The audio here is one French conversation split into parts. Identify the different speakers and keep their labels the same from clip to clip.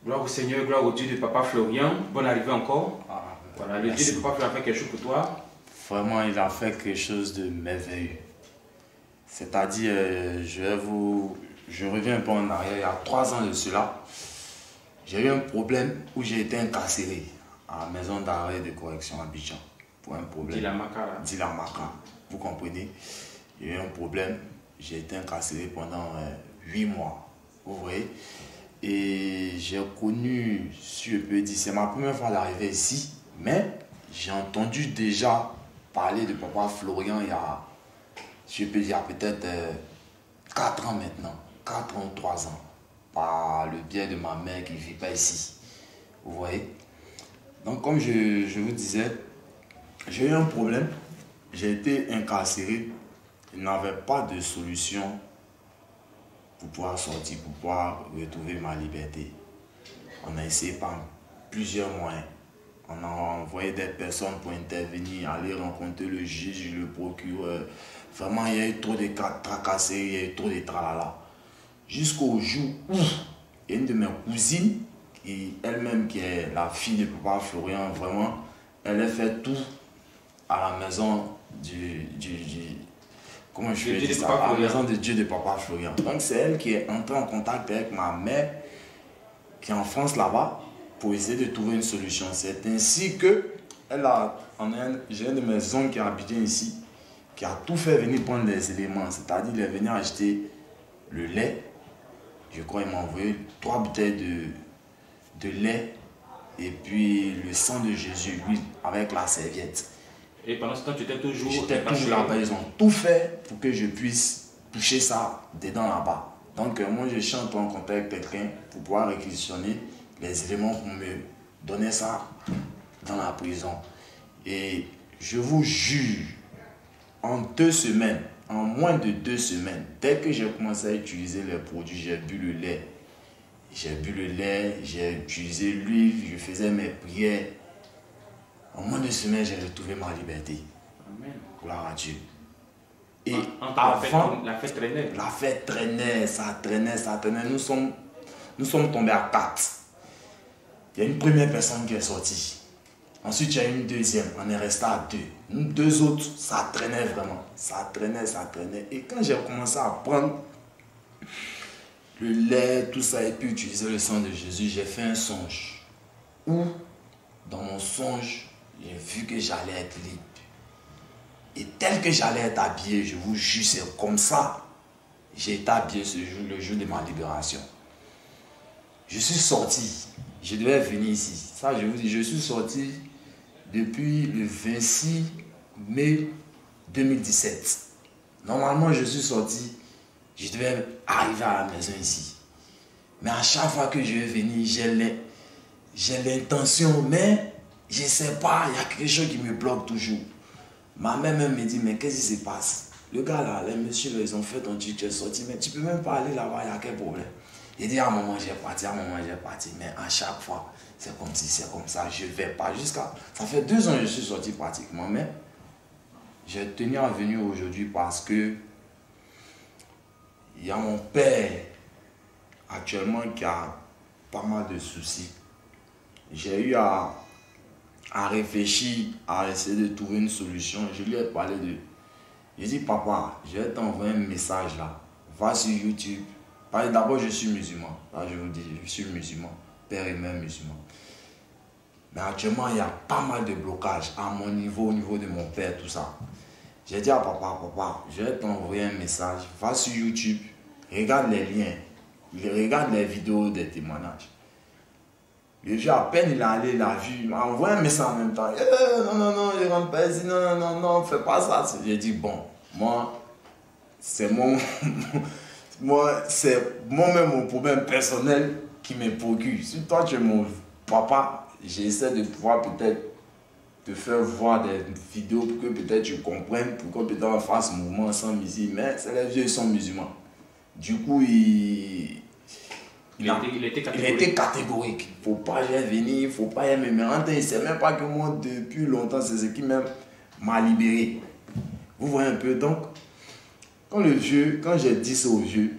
Speaker 1: Gloire au Seigneur, gloire au Dieu de Papa Florian. Bonne arrivée encore. Voilà, le
Speaker 2: Merci.
Speaker 1: Dieu de Papa Florian a fait quelque chose pour toi.
Speaker 2: Vraiment, il a fait quelque chose de merveilleux. C'est-à-dire, je reviens un peu en arrière. Il y a 3 ans de cela, j'ai eu un problème où j'ai été incarcéré à la maison d'arrêt de correction à Abidjan. Pour un problème. Dilamaka. Vous comprenez? J'ai eu un problème. J'ai été incarcéré pendant 8 mois. Vous voyez? Et j'ai connu, si je peux dire, c'est ma première fois d'arriver ici, mais j'ai entendu déjà parler de Papa Florian il y a, je peux dire, peut-être 4 ans maintenant, 4 ans ou 3 ans, par le biais de ma mère qui ne vit pas ici. Vous voyez? Donc, comme je vous disais, j'ai eu un problème, j'ai été incarcéré, il n'avait pas de solution pour pouvoir sortir, pour pouvoir retrouver ma liberté. On a essayé par plusieurs moyens. On a envoyé des personnes pour intervenir, aller rencontrer le juge, le procureur. Vraiment, il y a eu trop de tracasseries, il y a eu trop de tralala. Jusqu'au jour où il y a une de mes cousines, elle-même qui est la fille de Papa Florian, vraiment, elle a fait tout à la maison comment je vais dire ça, à la maison de Dieu de Papa Florian. Donc c'est elle qui est entrée en contact avec ma mère, qui est en France là-bas, pour essayer de trouver une solution. C'est ainsi que j'ai un de mes oncles qui habite ici, qui a tout fait venir prendre les éléments. C'est-à-dire, il est venu acheter le lait. Je crois qu'il m'a envoyé 3 bouteilles de lait et puis le sang de Jésus, lui, avec la serviette.
Speaker 1: Et pendant ce temps, tu étais toujours...
Speaker 2: J'étais toujours là-bas. Ils ont tout fait pour que je puisse toucher ça dedans là-bas. Donc, moi, je suis entré en contact avec quelqu'un pour pouvoir réquisitionner les éléments pour me donner ça dans la prison. Et je vous jure, en 2 semaines, en moins de 2 semaines, dès que j'ai commencé à utiliser les produits, j'ai bu le lait. J'ai utilisé l'huile, je faisais mes prières. En moins de 2 semaines, j'ai retrouvé ma liberté.
Speaker 1: Amen.
Speaker 2: Gloire à Dieu. Et
Speaker 1: avant, la fête traînait.
Speaker 2: La fête traînait, ça traînait. Nous sommes tombés à 4. Il y a une première personne qui est sortie. Ensuite, il y a une deuxième. On est resté à 2. Nous 2 autres, ça traînait vraiment. Ça traînait. Et quand j'ai commencé à prendre le lait, tout ça, et puis utiliser le sang de Jésus, j'ai fait un songe. Où, dans mon songe, j'ai vu que j'allais être libre. Et tel que j'allais être habillé, je vous jure, c'est comme ça, j'ai été habillé ce jour, le jour de ma libération. Je suis sorti, je devais venir ici. Ça, je vous dis, je suis sorti depuis le 26 mai 2017. Normalement, je suis sorti, je devais arriver à la maison ici. Mais à chaque fois que je vais venir, j'ai l'intention, mais je ne sais pas, il y a quelque chose qui me bloque toujours. Ma mère même me dit, mais qu'est-ce qui se passe? Le gars là, les messieurs, ils ont fait ton truc, tu es sorti, mais tu ne peux même pas aller là-bas, il y a quel problème? Il dit, à un moment j'ai parti, mais à chaque fois, c'est comme si, c'est comme ça, je ne vais pas jusqu'à... Ça fait 2 ans que je suis sorti pratiquement, mais j'ai tenu à venir aujourd'hui parce que il y a mon père actuellement qui a pas mal de soucis. J'ai eu à réfléchir, à essayer de trouver une solution. Je lui ai parlé de... Je dis, papa, je vais t'envoyer un message là. Va sur YouTube. D'abord, je suis musulman. Là, je vous dis, je suis musulman. Père et mère musulman. Mais actuellement, il y a pas mal de blocages à mon niveau, au niveau de mon père, tout ça. J'ai dit à papa, je vais t'envoyer un message. Va sur YouTube. Regarde les liens. Regarde les vidéos des témoignages. Le vieux, à peine il est allé, il a vu, il m'a envoyé un message en même temps. Non, je rentre pas ici, non, fais pas ça. J'ai dit, bon, moi, c'est c'est moi-même mon problème personnel qui me procure. Si toi, tu es mon papa, j'essaie de pouvoir peut-être te faire voir des vidéos pour que peut-être tu comprennes, pour que peut-être on fasse mouvement sans musique. Mais c'est les vieux, ils sont musulmans. Du coup, il était catégorique. Il ne faut pas y venir, il ne faut pas y aller. Mais en temps, il ne sait même pas que moi, depuis longtemps, c'est ce qui même m'a libéré. Vous voyez un peu. Donc, quand j'ai dit ça au vieux,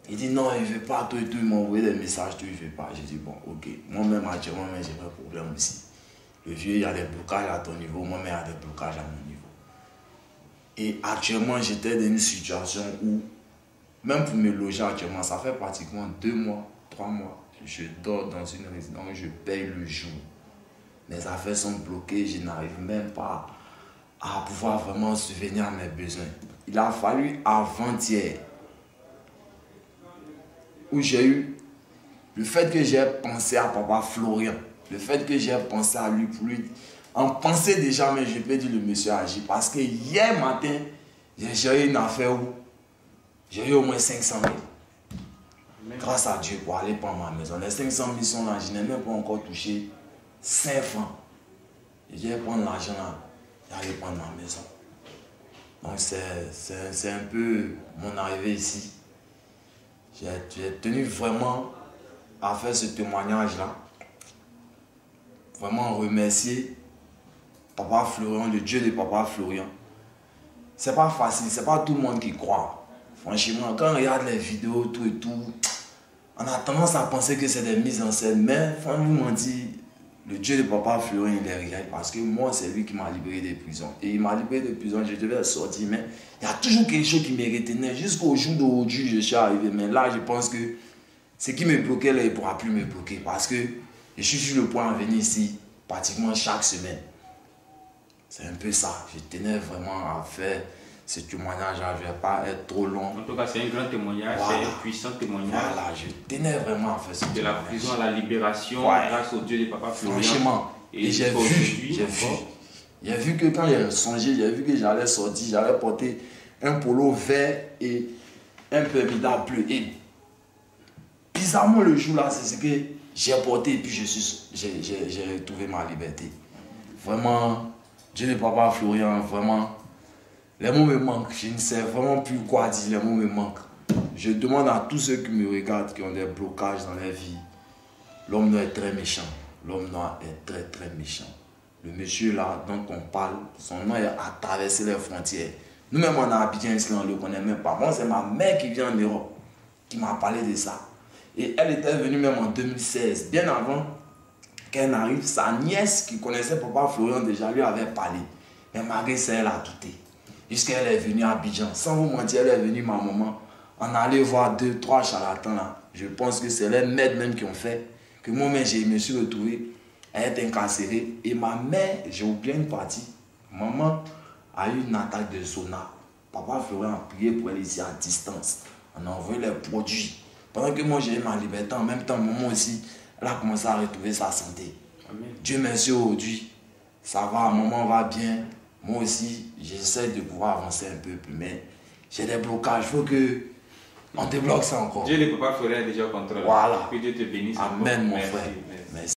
Speaker 2: Il dit non, il ne veut pas, tout et tout. Il m'a envoyé des messages, tout, il ne veut pas. J'ai dit bon, ok. Moi-même, actuellement, j'ai un problème aussi. Le vieux, il y a des blocages à ton niveau, moi-même, il y a des blocages à mon niveau. Et actuellement, j'étais dans une situation où, même pour me loger actuellement, ça fait pratiquement 2 mois, 3 mois. Je dors dans une résidence, je paye le jour. Mes affaires sont bloquées, je n'arrive même pas à pouvoir vraiment subvenir à mes besoins. Il a fallu avant-hier où j'ai eu le fait que j'ai pensé à papa Florian, le fait que j'ai pensé à lui pour lui en penser déjà, mais je peux dire le monsieur agit parce que hier matin, j'ai eu une affaire où j'ai eu au moins 500 000. Grâce à Dieu pour aller prendre ma maison. Les 500 000 sont là, je n'ai même pas encore touché 5 francs. Je vais prendre l'argent là et aller prendre ma maison. Donc c'est un peu mon arrivée ici. J'ai tenu vraiment à faire ce témoignage là. Vraiment remercier Papa Florian, le Dieu de Papa Florian. C'est pas facile, c'est pas tout le monde qui croit. Franchement, quand on regarde les vidéos, tout et tout, on a tendance à penser que c'est des mises en scène. Mais franchement, dit, le Dieu de Papa Florian, il est réel. Parce que moi, c'est lui qui m'a libéré des prisons. Et il m'a libéré des prisons, je devais sortir. Mais il y a toujours quelque chose qui me retenait. Jusqu'au jour d'aujourd'hui, je suis arrivé. Mais là, je pense que ce qui me bloquait, là, il ne pourra plus me bloquer. Parce que je suis sur le point de venir ici pratiquement chaque semaine. C'est un peu ça. Je tenais vraiment à faire ce témoignage-là. Je ne vais pas être trop long.
Speaker 1: En tout cas, c'est un grand témoignage,
Speaker 2: Voilà.
Speaker 1: c'est un puissant témoignage.
Speaker 2: Voilà, je tenais vraiment à faire ce témoignage.
Speaker 1: De la prison à la libération,
Speaker 2: Ouais.
Speaker 1: grâce au Dieu de Papa Florian.
Speaker 2: Franchement, et j'ai vu que quand j'ai songé, j'ai vu que j'allais sortir, j'allais porter un polo vert et un perméda bleu. Et bizarrement, le jour là, c'est ce que j'ai porté et puis j'ai retrouvé ma liberté. Vraiment, Dieu de Papa Florian, vraiment, les mots me manquent. Je ne sais vraiment plus quoi dire, les mots me manquent. Je demande à tous ceux qui me regardent, qui ont des blocages dans leur vie, l'homme noir est très méchant. L'homme noir est très très méchant. Le monsieur là dont on parle, son nom a traversé les frontières. Nous-mêmes on a Abidjan ici, on ne le connaît même pas. Moi c'est ma mère qui vient en Europe, qui m'a parlé de ça. Et elle était venue même en 2016, bien avant qu'elle n'arrive. Sa nièce qui connaissait Papa Florian déjà lui avait parlé. Mais malgré ça, elle a douté. Jusqu'elle est venue à Abidjan. Sans vous mentir, elle est venue, ma maman. On allait voir 2, 3 charlatans là. Je pense que c'est les maîtres même qui ont fait que moi-même, je me suis retrouvé à être incarcéré. Et ma mère, j'ai oublié une partie. Maman a eu une attaque de zona. Papa Florian a prié pour elle ici à distance. On a envoyé les produits. Pendant que moi, j'ai eu ma liberté, en même temps, maman aussi, elle a commencé à retrouver sa santé.
Speaker 1: Amen.
Speaker 2: Dieu merci aujourd'hui. Ça va, maman va bien. Moi aussi, j'essaie de pouvoir avancer un peu plus. Mais j'ai des blocages. Il faut que on débloque ça encore.
Speaker 1: Dieu de Papa Florian est déjà au contrôle.
Speaker 2: Voilà.
Speaker 1: Que Dieu te bénisse.
Speaker 2: Amen, mon
Speaker 1: Merci.
Speaker 2: frère.
Speaker 1: Merci.
Speaker 2: Merci.